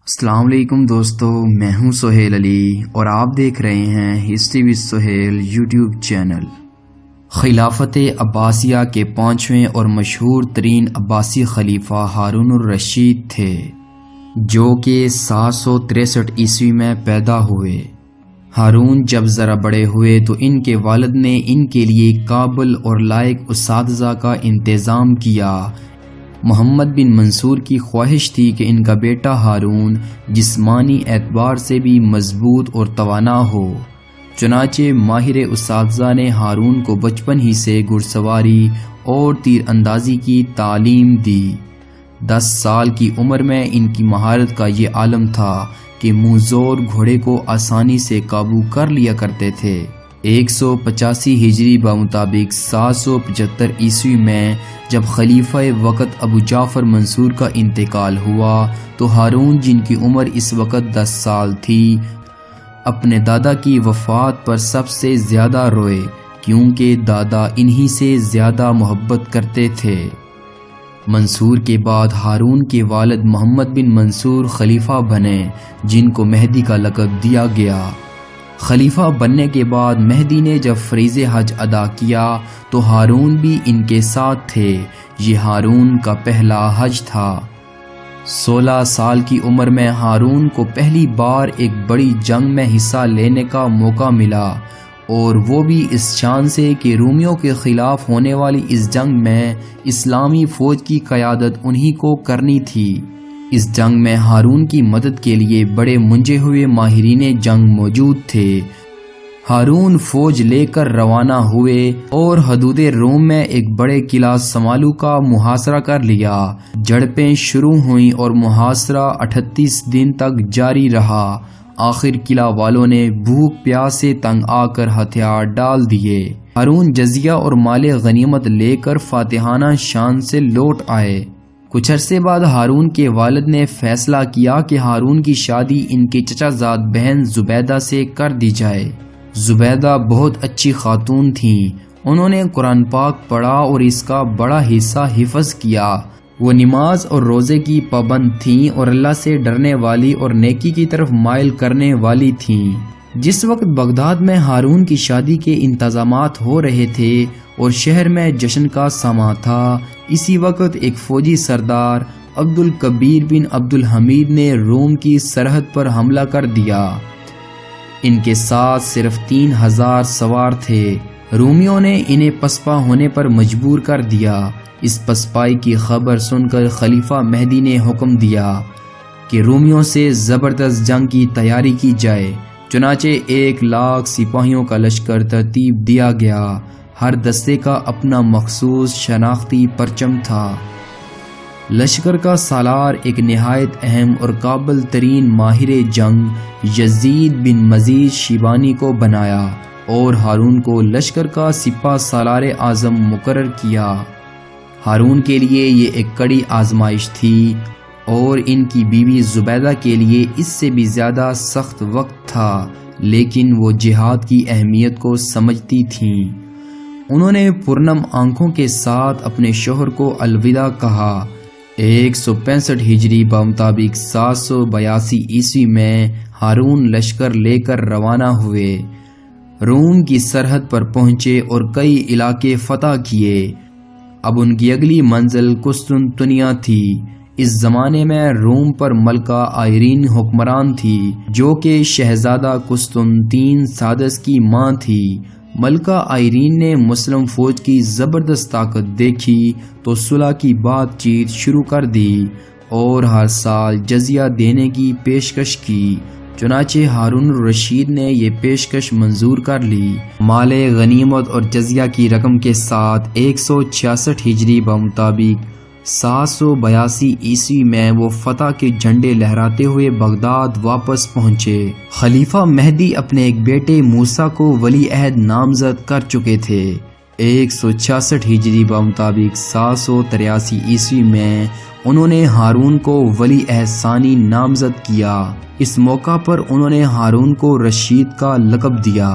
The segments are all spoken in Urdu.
السلام علیکم دوستو، میں ہوں سہیل علی اور آپ دیکھ رہے ہیں history with Sohail YouTube channel. خلافت عباسیہ کے 5ویں اور مشہور ترین عباسی خلیفہ ہارون الرشید تھے، جو کہ 763 عیسوی میں پیدا ہوئے۔ ہارون جب ذرا بڑے ہوئے تو ان کے والد نے ان کے لیے قابل اور لائق اساتذہ کا انتظام کیا۔ محمد بن منصور کی خواہش تھی کہ ان کا بیٹا ہارون جسمانی اعتبار سے بھی مضبوط اور توانا ہو، چنانچہ ماہر اساتذہ نے ہارون کو بچپن ہی سے گھڑ سواری اور تیر اندازی کی تعلیم دی۔ 10 سال کی عمر میں ان کی مہارت کا یہ عالم تھا کہ منہ زور گھوڑے کو آسانی سے قابو کر لیا کرتے تھے۔ 185 ہجری بمطابق 775 عیسوی میں جب خلیفہ وقت ابو جعفر منصور کا انتقال ہوا تو ہارون، جن کی عمر اس وقت 10 سال تھی، اپنے دادا کی وفات پر سب سے زیادہ روئے، کیونکہ دادا انہی سے زیادہ محبت کرتے تھے۔ منصور کے بعد ہارون کے والد محمد بن منصور خلیفہ بنے، جن کو مہدی کا لقب دیا گیا۔ خلیفہ بننے کے بعد مہدی نے جب فریض حج ادا کیا تو ہارون بھی ان کے ساتھ تھے۔ یہ ہارون کا پہلا حج تھا۔ 16 سال کی عمر میں ہارون کو پہلی بار ایک بڑی جنگ میں حصہ لینے کا موقع ملا، اور وہ بھی اس شان سے کہ رومیوں کے خلاف ہونے والی اس جنگ میں اسلامی فوج کی قیادت انہی کو کرنی تھی۔ اس جنگ میں ہارون کی مدد کے لیے بڑے منجے ہوئے ماہرین جنگ موجود تھے۔ ہارون فوج لے کر روانہ ہوئے اور حدود روم میں ایک بڑے قلعہ سمالو کا محاصرہ کر لیا۔ جھڑپیں شروع ہوئیں اور محاصرہ 38 دن تک جاری رہا۔ آخر قلعہ والوں نے بھوک پیاس سے تنگ آ کر ہتھیار ڈال دیے۔ ہارون جزیہ اور مال غنیمت لے کر فاتحانہ شان سے لوٹ آئے۔ کچھ عرصے بعد ہارون کے والد نے فیصلہ کیا کہ ہارون کی شادی ان کے چچا زاد بہن زبیدہ سے کر دی جائے۔ زبیدہ بہت اچھی خاتون تھیں۔ انہوں نے قرآن پاک پڑھا اور اس کا بڑا حصہ حفظ کیا۔ وہ نماز اور روزے کی پابند تھیں اور اللہ سے ڈرنے والی اور نیکی کی طرف مائل کرنے والی تھیں۔ جس وقت بغداد میں ہارون کی شادی کے انتظامات ہو رہے تھے اور شہر میں جشن کا سماں تھا، اسی وقت ایک فوجی سردار عبد الکبیر بن عبد الحمید نے روم کی سرحد پر حملہ کر دیا۔ ان کے ساتھ صرف 3000 سوار تھے۔ رومیوں نے انہیں پسپا ہونے پر مجبور کر دیا۔ اس پسپائی کی خبر سن کر خلیفہ مہدی نے حکم دیا کہ رومیوں سے زبردست جنگ کی تیاری کی جائے۔ چنانچہ 1,00,000 سپاہیوں کا لشکر ترتیب دیا گیا۔ ہر دستے کا اپنا مخصوص شناختی پرچم تھا۔ لشکر کا سالار ایک نہایت اہم اور قابل ترین ماہر جنگ یزید بن مزید شیبانی کو بنایا اور ہارون کو لشکر کا سپہ سالار اعظم مقرر کیا۔ ہارون کے لیے یہ ایک کڑی آزمائش تھی اور ان کی بیوی زبیدہ کے لیے اس سے بھی زیادہ سخت وقت تھا، لیکن وہ جہاد کی اہمیت کو سمجھتی تھیں۔ انہوں نے پرنم آنکھوں کے ساتھ اپنے شوہر کو الوداع کہا۔ 165 ہجری بمطابق 782 عیسوی میں ہارون لشکر لے کر روانہ ہوئے، روم کی سرحد پر پہنچے اور کئی علاقے فتح کیے۔ اب ان کی اگلی منزل قسطنطنیہ تھی۔ اس زمانے میں روم پر ملکہ آئرین حکمران تھی، جو کہ شہزادہ قسطنطین سادس کی ماں تھی۔ ملکہ آئرین نے مسلم فوج کی زبردست طاقت دیکھی تو صلح کی بات چیت شروع کر دی اور ہر سال جزیہ دینے کی پیشکش کی۔ چنانچہ ہارون الرشید نے یہ پیشکش منظور کر لی۔ مال غنیمت اور جزیہ کی رقم کے ساتھ 166 ہجری بمطابق 782 عیسوی میں وہ فتح کے جھنڈے لہراتے ہوئے بغداد واپس پہنچے۔ خلیفہ مہدی اپنے ایک بیٹے موسیٰ کو ولی عہد نامزد کر چکے تھے۔ 166 ہجری بمطابق 783 عیسوی میں انہوں نے ہارون کو ولی عہد ثانی نامزد کیا۔ اس موقع پر انہوں نے ہارون کو رشید کا لقب دیا۔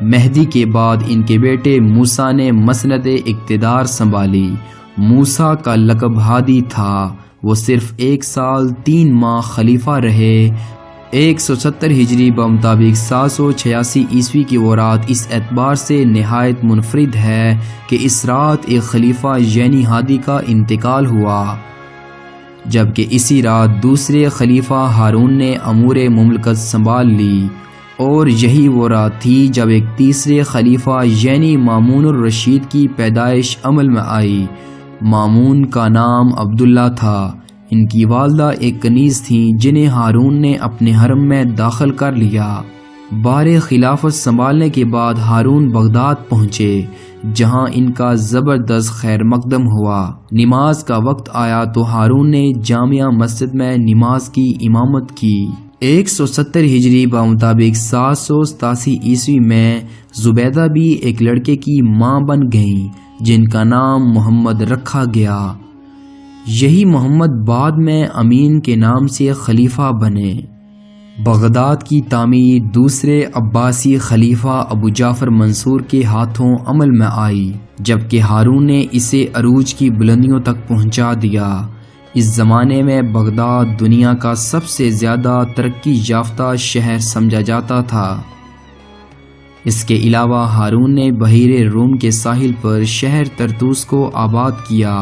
مہدی کے بعد ان کے بیٹے موسیٰ نے مسند اقتدار سنبھالی۔ موسیٰ کا لقب ہادی تھا۔ وہ صرف 1 سال 3 ماہ خلیفہ رہے۔ 170 ہجری بمطابق 786 عیسوی کی وہ رات اس اعتبار سے نہایت منفرد ہے کہ اس رات ایک خلیفہ یعنی ہادی کا انتقال ہوا، جبکہ اسی رات دوسرے خلیفہ ہارون نے امور مملکت سنبھال لی، اور یہی وہ رات تھی جب ایک تیسرے خلیفہ یعنی مامون الرشید کی پیدائش عمل میں آئی۔ مامون کا نام عبداللہ تھا۔ ان کی والدہ ایک کنیز تھیں جنہیں ہارون نے اپنے حرم میں داخل کر لیا۔ بار خلافت سنبھالنے کے بعد ہارون بغداد پہنچے، جہاں ان کا زبردست خیر مقدم ہوا۔ نماز کا وقت آیا تو ہارون نے جامع مسجد میں نماز کی امامت کی۔ 170 ہجری بمطابق 787 عیسوی میں زبیدہ بھی ایک لڑکے کی ماں بن گئیں جن کا نام محمد رکھا گیا۔ یہی محمد بعد میں امین کے نام سے خلیفہ بنے۔ بغداد کی تعمیر دوسرے عباسی خلیفہ ابو جعفر منصور کے ہاتھوں عمل میں آئی، جبکہ ہارون نے اسے عروج کی بلندیوں تک پہنچا دیا۔ اس زمانے میں بغداد دنیا کا سب سے زیادہ ترقی یافتہ شہر سمجھا جاتا تھا۔ اس کے علاوہ ہارون نے بحیرہ روم کے ساحل پر شہر طرطوس کو آباد کیا۔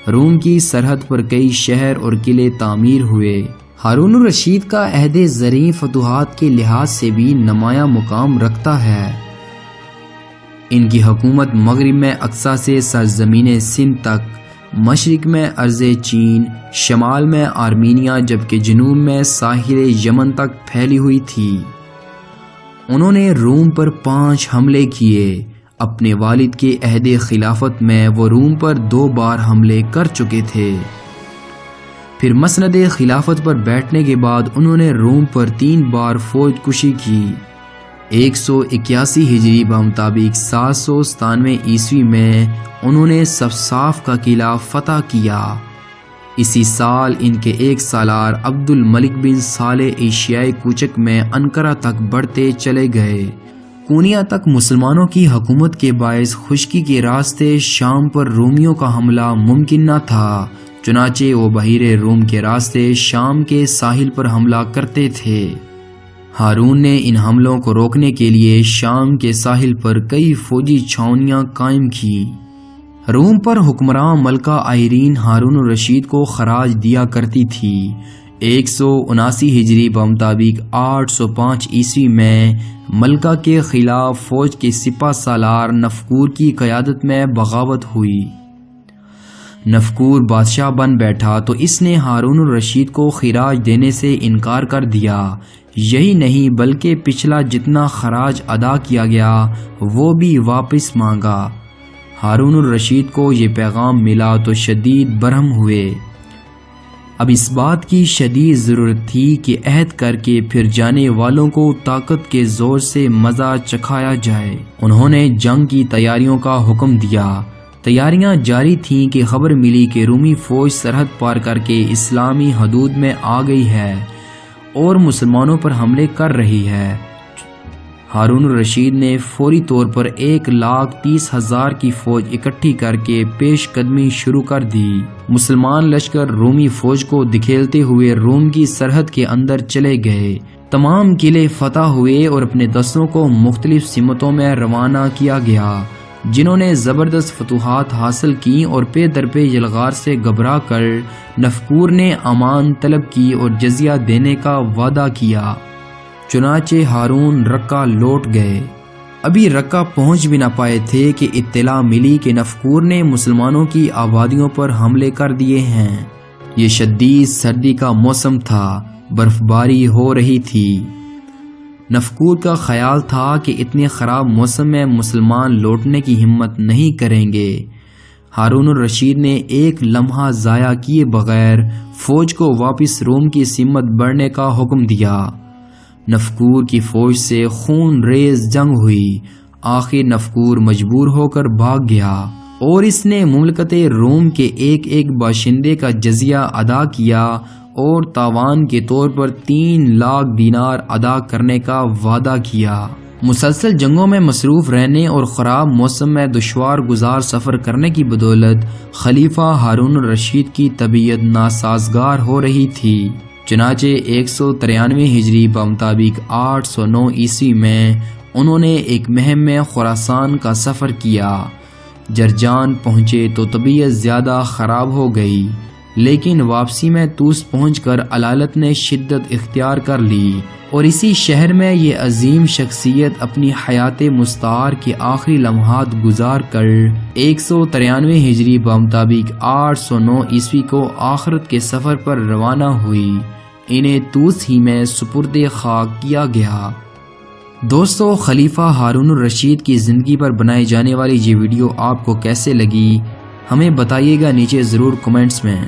روم کی سرحد پر کئی شہر اور قلعے تعمیر ہوئے۔ ہارون الرشید کا عہد زرعی فتوحات کے لحاظ سے بھی نمایاں مقام رکھتا ہے۔ ان کی حکومت مغرب میں اقصی سے سرزمین سندھ تک، مشرق میں ارض چین، شمال میں آرمینیا، جبکہ جنوب میں ساحل یمن تک پھیلی ہوئی تھی۔ انہوں نے روم پر 5 حملے کیے۔ اپنے والد کے عہد خلافت میں وہ روم پر 2 بار حملے کر چکے تھے۔ پھر مسند خلافت پر بیٹھنے کے بعد انہوں نے روم پر 3 بار فوج کشی کی۔ 181 ہجری بمطابق 797 عیسوی میں انہوں نے صفصاف کا قلعہ فتح کیا۔ اسی سال ان کے 1 سالار عبد الملک بن صالح ایشیائی کوچک میں انقرہ تک بڑھتے چلے گئے۔ کونیا تک مسلمانوں کی حکومت کے باعث خشکی کے راستے شام پر رومیوں کا حملہ ممکن نہ تھا، چنانچہ وہ بحیرہ روم کے راستے شام کے ساحل پر حملہ کرتے تھے۔ ہارون نے ان حملوں کو روکنے کے لیے شام کے ساحل پر کئی فوجی چھاؤنیاں قائم کی۔ روم پر حکمران ملکہ آئرین ہارون الرشید کو خراج دیا کرتی تھی۔ 179 ہجری بمطابق 805 عیسوی میں ملکہ کے خلاف فوج کے سپہ سالار نفکور کی قیادت میں بغاوت ہوئی۔ نفکور بادشاہ بن بیٹھا تو اس نے ہارون الرشید کو خراج دینے سے انکار کر دیا۔ یہی نہیں بلکہ پچھلا جتنا خراج ادا کیا گیا وہ بھی واپس مانگا۔ ہارون الرشید کو یہ پیغام ملا تو شدید برہم ہوئے۔ اب اس بات کی شدید ضرورت تھی کہ عہد کر کے پھر جانے والوں کو طاقت کے زور سے مزہ چکھایا جائے۔ انہوں نے جنگ کی تیاریوں کا حکم دیا۔ تیاریاں جاری تھیں کہ خبر ملی کہ رومی فوج سرحد پار کر کے اسلامی حدود میں آ گئی ہے اور مسلمانوں پر حملے کر رہی ہے۔ ہارون الرشید نے فوری طور پر 1,30,000 کی فوج اکٹھی کر کے پیش قدمی شروع کر دی۔ مسلمان لشکر رومی فوج کو دکھیلتے ہوئے روم کی سرحد کے اندر چلے گئے۔ تمام قلعے فتح ہوئے اور اپنے دستوں کو مختلف سمتوں میں روانہ کیا گیا۔ جنہوں نے زبردست فتوحات حاصل کی اور پے در پے یلغار سے گھبرا کر نفکور نے امان طلب کی اور جزیہ دینے کا وعدہ کیا۔ چنانچہ ہارون رقہ لوٹ گئے۔ ابھی رقہ پہنچ بھی نہ پائے تھے کہ اطلاع ملی کہ نفکور نے مسلمانوں کی آبادیوں پر حملے کر دیے ہیں۔ یہ شدید سردی کا موسم تھا، برف باری ہو رہی تھی۔ نفکور کا خیال تھا کہ اتنے خراب موسم میں مسلمان لوٹنے کی ہمت نہیں کریں گے۔ ہارون الرشید نے ایک لمحہ ضائع کیے بغیر فوج کو واپس روم کی سمت بڑھنے کا حکم دیا۔ نفکور کی فوج سے خون ریز جنگ ہوئی۔ آخر نفکور مجبور ہو کر بھاگ گیا اور اس نے مملکت روم کے ایک ایک باشندے کا جزیہ ادا کیا اور تاوان کے طور پر 3 لاکھ دینار ادا کرنے کا وعدہ کیا۔ مسلسل جنگوں میں مصروف رہنے اور خراب موسم میں دشوار گزار سفر کرنے کی بدولت خلیفہ ہارون الرشید کی طبیعت ناسازگار ہو رہی تھی۔ چنانچہ 193 ہجری بمطابق 809 عیسوی میں انہوں نے ایک مہم میں خراسان کا سفر کیا۔ جرجان پہنچے تو طبیعت زیادہ خراب ہو گئی، لیکن واپسی میں طوس پہنچ کر علالت نے شدت اختیار کر لی اور اسی شہر میں یہ عظیم شخصیت اپنی حیات مستعار کے آخری لمحات گزار کر 193 ہجری بمطابق 809 عیسوی کو آخرت کے سفر پر روانہ ہوئی۔ انہیں طوس ہی میں سپرد خاک کیا گیا۔ دوستو، خلیفہ ہارون الرشید کی زندگی پر بنائی جانے والی یہ ویڈیو آپ کو کیسے لگی ہمیں بتائیے گا نیچے ضرور کمنٹس میں۔